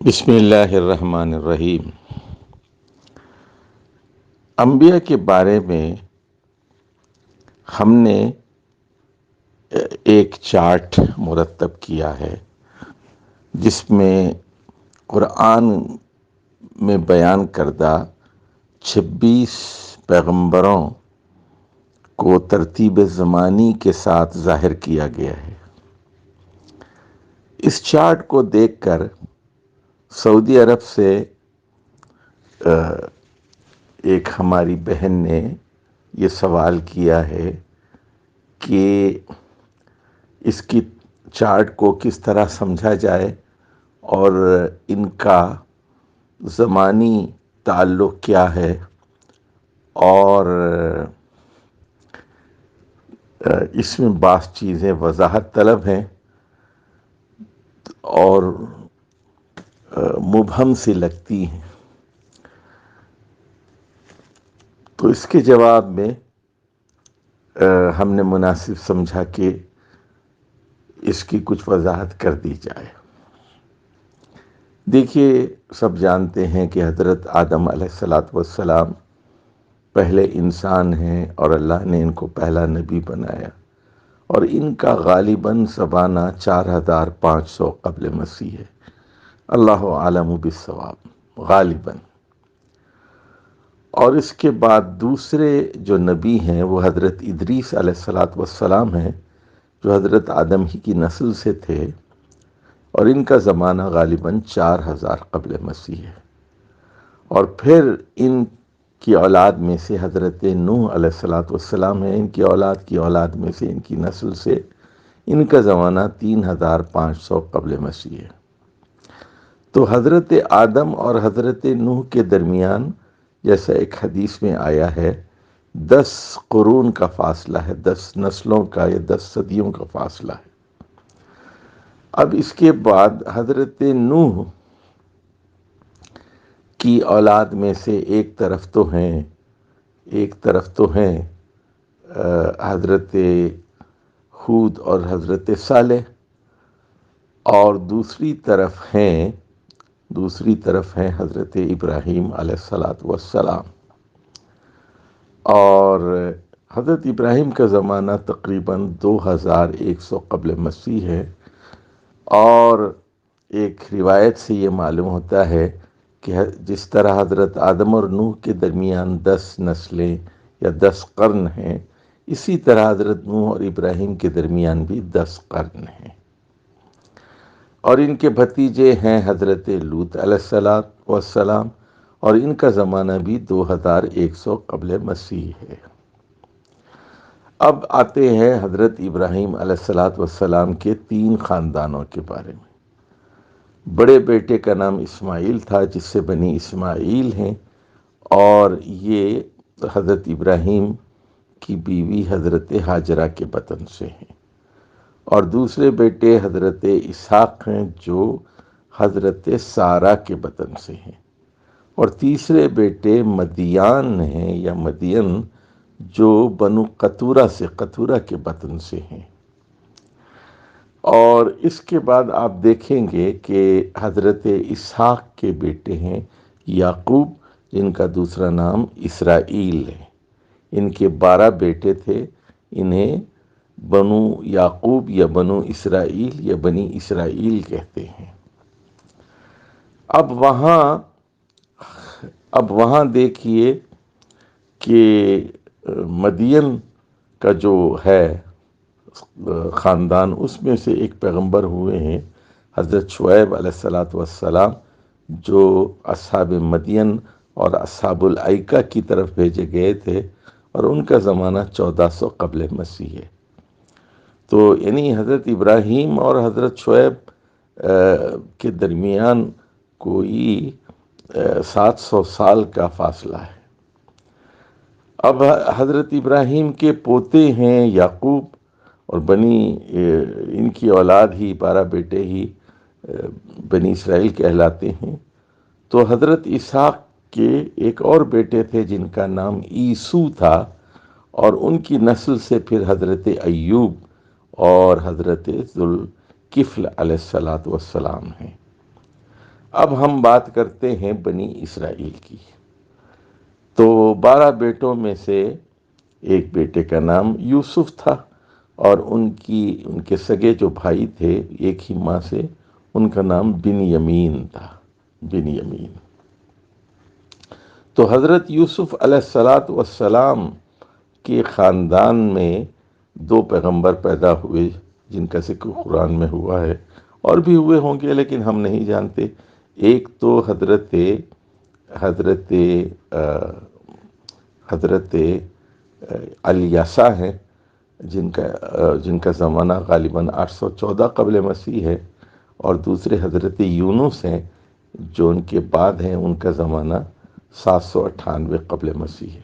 بسم اللہ الرحمن الرحیم۔ انبیاء کے بارے میں ہم نے ایک چارٹ مرتب کیا ہے جس میں قرآن میں بیان کردہ 26 پیغمبروں کو ترتیب زمانی کے ساتھ ظاہر کیا گیا ہے۔ اس چارٹ کو دیکھ کر سعودی عرب سے ایک ہماری بہن نے یہ سوال کیا ہے کہ اس کی چارٹ کو کس طرح سمجھا جائے اور ان کا زمانی تعلق کیا ہے، اور اس میں بعض چیزیں وضاحت طلب ہیں اور مبہم سی لگتی ہیں۔ تو اس کے جواب میں ہم نے مناسب سمجھا کہ اس کی کچھ وضاحت کر دی جائے۔ دیکھیے، سب جانتے ہیں کہ حضرت آدم علیہ السلام پہلے انسان ہیں اور اللہ نے ان کو پہلا نبی بنایا، اور ان کا غالباً زمانہ 4500 قبل مسیح ہے۔ اللہ عالم بالصواب، غالباً۔ اور اس کے بعد دوسرے جو نبی ہیں وہ حضرت ادریس علیہ السلام ہیں، جو حضرت آدم ہی کی نسل سے تھے، اور ان کا زمانہ غالباً 4000 قبل مسیح ہے۔ اور پھر ان کی اولاد میں سے حضرت نوح علیہ السلام ہیں، ان کی اولاد کی اولاد میں سے، ان کی نسل سے ان کا زمانہ 3500 قبل مسیح ہے۔ تو حضرت آدم اور حضرت نوح کے درمیان، جیسا ایک حدیث میں آیا ہے، 10 قرون کا فاصلہ ہے، 10 نسلوں کا یا 10 صدیوں کا فاصلہ ہے۔ اب اس کے بعد حضرت نوح کی اولاد میں سے ایک طرف تو ہیں حضرت ہود اور حضرت صالح، اور دوسری طرف ہیں حضرت ابراہیم علیہ السلام۔ اور حضرت ابراہیم کا زمانہ تقریباً 2100 قبل مسیح ہے، اور ایک روایت سے یہ معلوم ہوتا ہے کہ جس طرح حضرت آدم اور نوح کے درمیان 10 نسلیں یا 10 قرن ہیں، اسی طرح حضرت نوح اور ابراہیم کے درمیان بھی 10 قرن ہیں۔ اور ان کے بھتیجے ہیں حضرت لوط علیہ السلام، اور ان کا زمانہ بھی 2100 قبل مسیح ہے۔ اب آتے ہیں حضرت ابراہیم علیہ السلام کے 3 خاندانوں کے بارے میں۔ بڑے بیٹے کا نام اسماعیل تھا، جس سے بنی اسماعیل ہیں، اور یہ حضرت ابراہیم کی بیوی حضرت ہاجرہ کے بطن سے ہیں۔ اور دوسرے بیٹے حضرت اسحاق ہیں، جو حضرت سارہ کے بطن سے ہیں۔ اور تیسرے بیٹے مدیان ہیں یا مدین، جو بنو قطورہ کے بطن سے ہیں۔ اور اس کے بعد آپ دیکھیں گے کہ حضرت اسحاق کے بیٹے ہیں یعقوب، جن کا دوسرا نام اسرائیل ہے۔ ان کے 12 بیٹے تھے، انہیں بنو یعقوب یا بنو اسرائیل یا بنی اسرائیل کہتے ہیں۔ اب وہاں دیکھیے کہ مدین کا جو ہے خاندان، اس میں سے ایک پیغمبر ہوئے ہیں حضرت شعیب علیہ السلام، جو اصحاب مدین اور اصحاب الایکہ کی طرف بھیجے گئے تھے، اور ان کا زمانہ 1400 قبل مسیح ہے۔ تو یعنی حضرت ابراہیم اور حضرت شعیب کے درمیان کوئی 700 سال کا فاصلہ ہے۔ اب حضرت ابراہیم کے پوتے ہیں یعقوب، اور ان کی اولاد ہی 12 بیٹے ہی بنی اسرائیل کہلاتے ہیں۔ تو حضرت اسحاق کے ایک اور بیٹے تھے جن کا نام عیسو تھا، اور ان کی نسل سے پھر حضرت ایوب اور حضرت ذوالکفل علیہ السلام ہیں۔ اب ہم بات کرتے ہیں بنی اسرائیل کی۔ تو 12 بیٹوں میں سے ایک بیٹے کا نام یوسف تھا، اور ان کے سگے جو بھائی تھے ایک ہی ماں سے، ان کا نام بنیامین تھا، بنیامین۔ تو حضرت یوسف علیہ السلام کے خاندان میں 2 پیغمبر پیدا ہوئے، جن کا ذکر قرآن میں ہوا ہے، اور بھی ہوئے ہوں گے لیکن ہم نہیں جانتے۔ ایک تو حضرت حضرت حضرت الیسا ہیں، جن کا زمانہ غالباً 814 قبل مسیح ہے، اور دوسرے حضرت یونس ہیں جو ان کے بعد ہیں، ان کا زمانہ 798 قبل مسیح ہے۔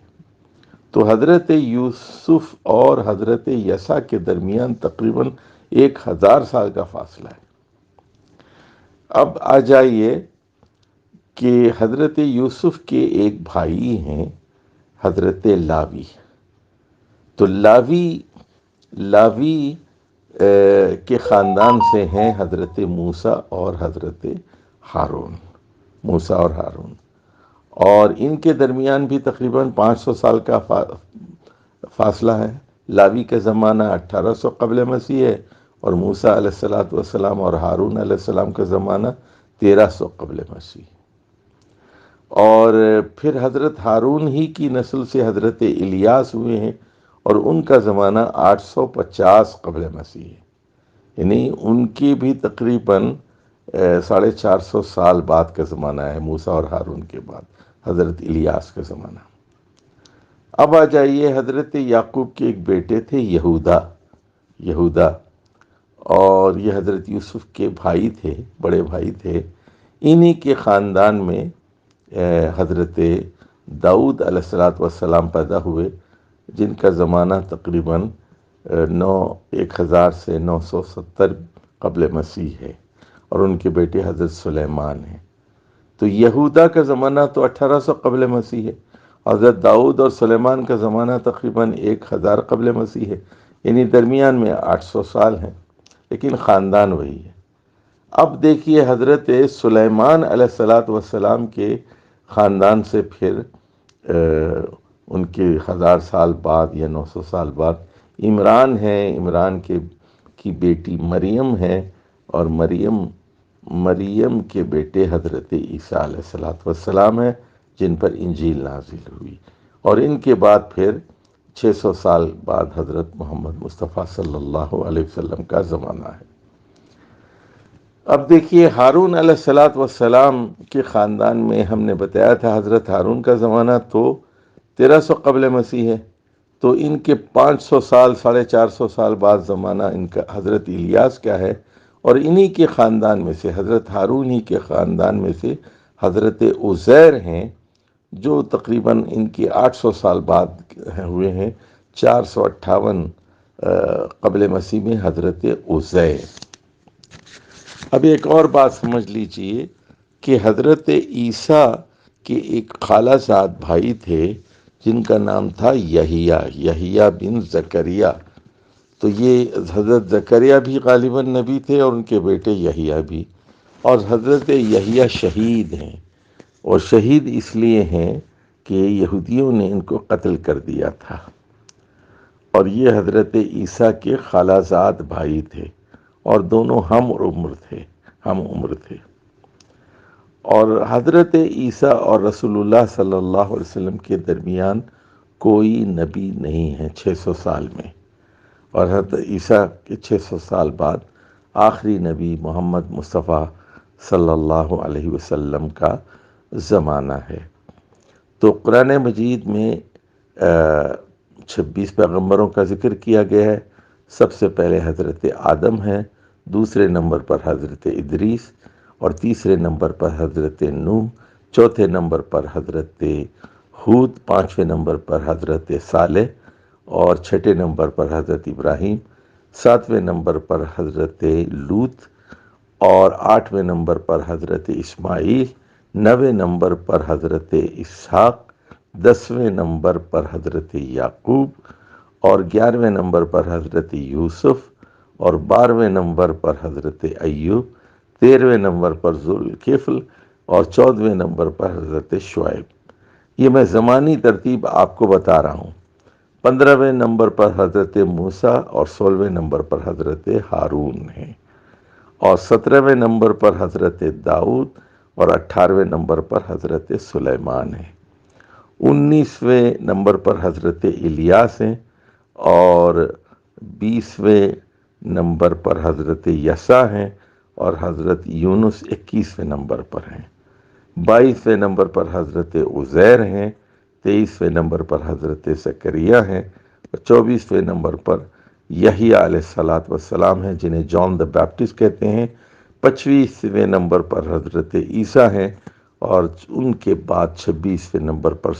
تو حضرت یوسف اور حضرت یسع کے درمیان تقریباً 1000 سال کا فاصلہ ہے۔ اب آ جائیے کہ حضرت یوسف کے ایک بھائی ہیں حضرت لاوی۔ تو لاوی کے خاندان سے ہیں حضرت موسیٰ اور حضرت ہارون، موسیٰ اور ہارون، اور ان کے درمیان بھی تقریباً 500 سال کا فاصلہ ہے۔ لاوی کا زمانہ 1800 قبل مسیح ہے، اور موسیٰ علیہ السلام اور ہارون علیہ السلام کا زمانہ 1300 قبل مسیح۔ اور پھر حضرت ہارون ہی کی نسل سے حضرت الیاس ہوئے ہیں، اور ان کا زمانہ 850 قبل مسیح ہے، یعنی ان کی بھی تقریباً 450 سال بعد کا زمانہ ہے، موسیٰ اور ہارون کے بعد حضرت الیاس کا زمانہ۔ اب آ جائیے، حضرت یعقوب کے ایک بیٹے تھے یہودا، اور یہ حضرت یوسف کے بھائی تھے، بڑے بھائی تھے۔ انہی کے خاندان میں حضرت داؤد علیہ السلام پیدا ہوئے، جن کا زمانہ تقریباً 1000 سے 970 قبل مسیح ہے، اور ان کے بیٹے حضرت سلیمان ہیں۔ تو یہودا کا زمانہ تو 1800 قبل مسیح ہے، حضرت داؤد اور سلیمان کا زمانہ تقریباً 1000 قبل مسیح ہے، یعنی درمیان میں 800 سال ہیں، لیکن خاندان وہی ہے۔ اب دیکھیے، حضرت سلیمان علیہ السلام کے خاندان سے پھر ان کے 1000 سال بعد یا 900 سال بعد عمران ہے، عمران کی بیٹی مریم ہے، اور مریم کے بیٹے حضرت عیسیٰ علیہ السلام ہیں، جن پر انجیل نازل ہوئی، اور ان کے بعد پھر 600 سال بعد حضرت محمد مصطفیٰ صلی اللہ علیہ وسلم کا زمانہ ہے۔ اب دیکھیے، ہارون علیہ السلام کے خاندان میں ہم نے بتایا تھا حضرت ہارون کا زمانہ تو 1300 قبل مسیح ہے، تو ان کے 500 سال 450 سال بعد زمانہ ان کا حضرت الیاس کا ہے، اور انہی کے خاندان میں سے، حضرت ہارون ہی کے خاندان میں سے حضرت عزیر ہیں، جو تقریباً ان کی 800 سال بعد ہوئے ہیں، 458 قبل مسیح میں حضرت عزیر۔ اب ایک اور بات سمجھ لیجئے کہ حضرت عیسیٰ کے ایک خالہ زاد بھائی تھے، جن کا نام تھا یحییٰ بن زکریا۔ تو یہ حضرت زکریا بھی غالباً نبی تھے، اور ان کے بیٹے یحییٰ بھی، اور حضرت یحییٰ شہید ہیں، اور شہید اس لیے ہیں کہ یہودیوں نے ان کو قتل کر دیا تھا، اور یہ حضرت عیسیٰ کے خالہ زاد بھائی تھے، اور دونوں ہم عمر تھے۔ اور حضرت عیسیٰ اور رسول اللہ صلی اللہ علیہ وسلم کے درمیان کوئی نبی نہیں ہے 600 سال میں، اور حضرت عیسیٰ کے 600 سال بعد آخری نبی محمد مصطفیٰ صلی اللہ علیہ وسلم کا زمانہ ہے۔ تو قرآن مجید میں 26 پیغمبروں کا ذکر کیا گیا ہے۔ سب سے پہلے حضرت آدم ہیں، دوسرے نمبر پر حضرت ادریس، اور تیسرے نمبر پر حضرت نوح، چوتھے نمبر پر حضرت ہود، پانچویں نمبر پر حضرت صالح، اور چھٹے نمبر پر حضرت ابراہیم، ساتویں نمبر پر حضرت لوط، اور آٹھویں نمبر پر حضرت اسماعیل، نویں نمبر پر حضرت اسحاق، 10ویں نمبر پر حضرت یعقوب، اور 11ویں نمبر پر حضرت یوسف، اور 12ویں نمبر پر حضرت ایوب، 13ویں نمبر پر ذوالکفل اور 14ویں نمبر پر حضرت شعیب۔ یہ میں زمانی ترتیب آپ کو بتا رہا ہوں۔ 15ویں نمبر پر حضرت موسیٰ اور 16ویں نمبر پر حضرت ہارون ہیں، اور 17ویں نمبر پر حضرت داؤد اور 18ویں نمبر پر حضرت سلیمان ہیں۔ 19ویں نمبر پر حضرت الیاس ہیں، اور 20ویں نمبر پر حضرت یسع ہیں، اور حضرت یونس 21ویں نمبر پر ہیں۔ 22ویں نمبر پر حضرت عزیر ہیں، 23ویں نمبر پر حضرت زکریا ہیں، اور 24ویں نمبر پر یحییٰ علیہ السلام ہیں جنہیں جان دا بیپٹسٹ کہتے ہیں۔ 25ویں نمبر پر حضرت عیسیٰ ہیں، اور ان کے بعد 26ویں نمبر پر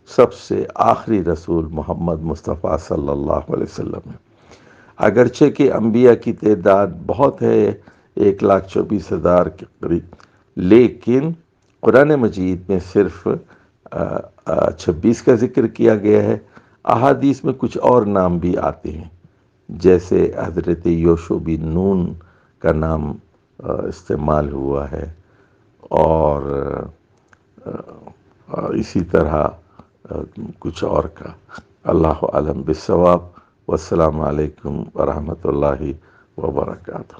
سب سے آخری رسول محمد مصطفیٰ صلی اللہ علیہ وسلم ہیں۔ اگرچہ کہ انبیاء کی تعداد بہت ہے، 1,24,000 کے قریب، لیکن قرآن مجید میں صرف 26 کا ذکر کیا گیا ہے۔ احادیث میں کچھ اور نام بھی آتے ہیں، جیسے حضرت یوشع بن نون کا نام استعمال ہوا ہے، اور اسی طرح کچھ اور کا۔ اللہ اعلم بالصواب، والسلام علیکم ورحمۃ اللہ وبرکاتہ۔